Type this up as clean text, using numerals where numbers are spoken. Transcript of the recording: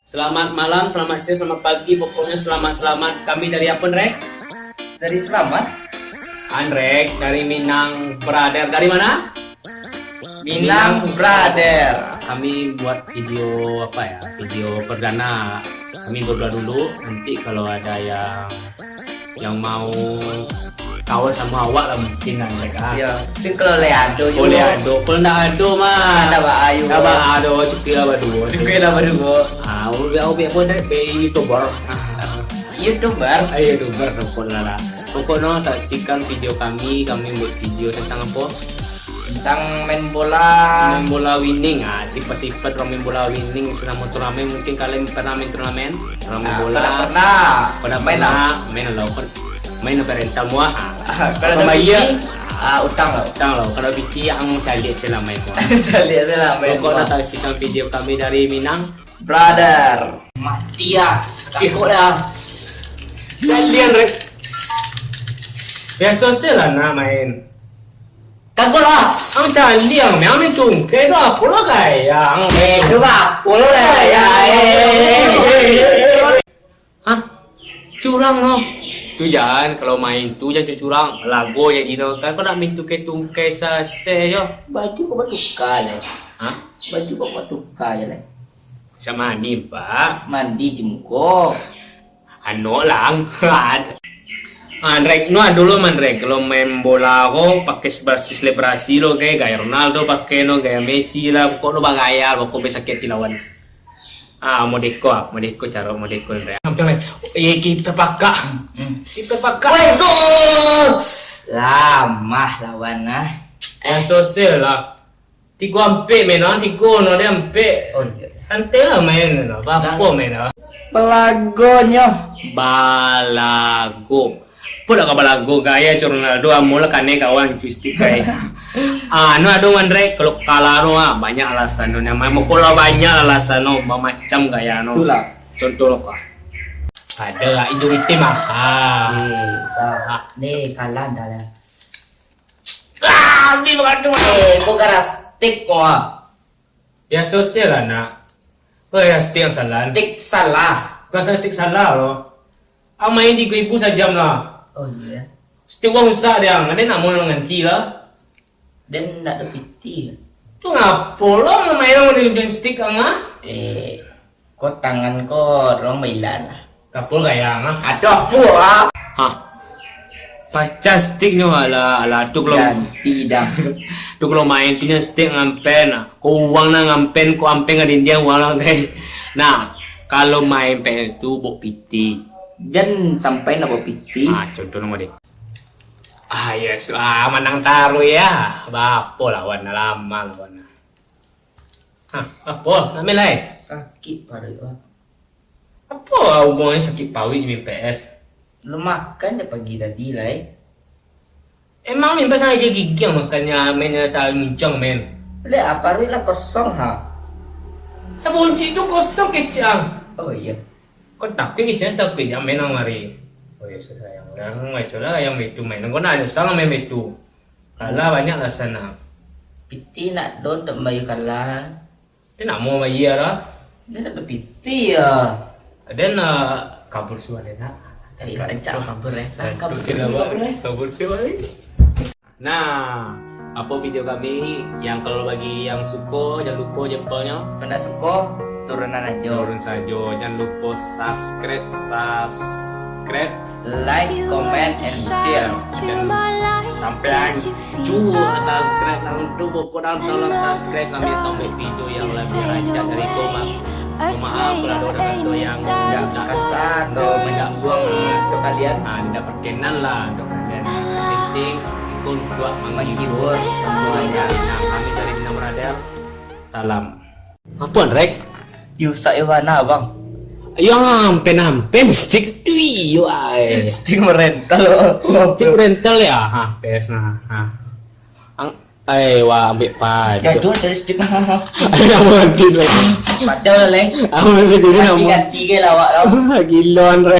Selamat malam, selamat siang, selamat pagi, pokoknya selamat kami dari apa, Rek? Dari Selamat? Andrek dari Minang Brother. Dari mana? Minang Brother. Kami buat video apa ya? Video perdana. Kami berdua dulu. Nanti kalau ada yang mau kawan sama awak lah mungkin Andrek. Ya, tapi kalau leado juga. Boleh ado. Kalau ndak ado mah. Ada Pak Ayu. Apa ado cukup lah berdua. Juga lah berdua. Ah, ubi apa dari YouTuber. YouTuber. Ayo YouTuber sempurna lah. Pokoknya saksikan video kami buat video tentang apa? Tentang main bola. Main bola winning, sifat-sifat main bola winning selama turnamen. Mungkin kalian pernah main turnamen bola. Pernah Main apa rental muah. Kalau Sama iya. Utang lah. Kalau bici yang cari selama main bola. Saya lihat lah main Pokoknya bola. saksikan video kami dari Minang Brother. Matias. Takut lah. Gantian Rek. Ya sosial lah na main. Takut lah. Ang candi ang main tungke do apa lah kaya ang Coba. Polo lah ya. Hah? Curang no. Tu jangan kalau main tu jangan curang. Lago ya gitu. Kan kau nak main tungke sa yo. Baju kau tukar lah. Hah? Baju kau tukar ya lah. Sama ni Pak. Mandi cimuko. Ano lang. Andrek, dulu Andrek kalau main bola ko pakai selebrasi lo kayak gaya Ronaldo pakai gaya Messi lah, pokok lo bagaya, pokok bisa sakit lawan. Modeko cara modeko Andrek. Sampai kita pakak. Woi gol. Lama lawan lah. Sosial lah. Tiga ampe main tiga no dia ampe. Ante lah main lah, apa main lah. Pelagonya. Balago. Pula ka balago gaya Ronaldo amula kane kawan cuistik kay. Ado Andre kalau kalaro banyak alasan no namanya mo kalau banyak alasan no macam gaya no. Itulah. Contoh lo ka. Ada injury tim Nih kalah dah lah. Di magado. Kau garas stick mo. Ya sosial lah nak. Kau ya stick salah. Stick salah. Kau stick salah lo. Main di ibu sajam lah. Oh iya. Stick wang usah dia, ada nak mau nganti lah. Dan nak ada piti. Tu ngapo lo main mo di stick Kau tangan kau orang mailan lah. Kapul kaya nga. Aduh buah. Pasca stick nyo ala tu kalau Ganti dah. tu kalau main punya stick ngampen ko uang na ngampen ko ampen nga din dia uang lang kay. Nah, kalau main PS tu bok piti. Jan sampai nak bawa piti. Contoh nama deh. Yes, menang taruh ya. Bapo lawan na lama lawan na. Apa? Namin lai. Sakit pada itu. Apa hubungannya sakit pawi di PS? Lu makan ya pagi tadi lah. Emang mimpi aja gigi yang makannya mainnya tak ngincang men. Lihat apa lah kosong ha. Sa bunci itu kosong kecang. Oh iya. Kau takut kecang tapi jam main mari. Oh ya sudah yang itu main. Kau nak salah main itu. Kalah banyak lah sana. Piti nak don tak bayu kalah. Dia nak mau bayar lah. Dia tak ada piti ya. Dan kabur suara nak. Ayo ancak kabur Kabur siapa? Nah, apa video kami yang kalau bagi yang suka jangan lupa jempolnya. Pada suko turunan aja. Turun saja, jangan lupa subscribe, Like, comment, and share. dan sampai hancur subscribe dan pokoknya tolong subscribe kami tambah video yang lebih lancar dari maaf kalau ada yang Tidak kasar atau mengganggu untuk kalian. tidak perkenan lah untuk kalian. Penting ikut buat Menghibur semuanya. Nah, kami dari Minang Brother. Salam. Apa Rek? Yusa Iwana bang. Yang ampen stick tu yo ay. Stick merental. Stick rental ya. PS nah. Wah ambil pa. Jatuh dari stick. Yang mau ganti lagi. Padahal leh. Aku mau ganti Ganti ke lawak. Gila Andre.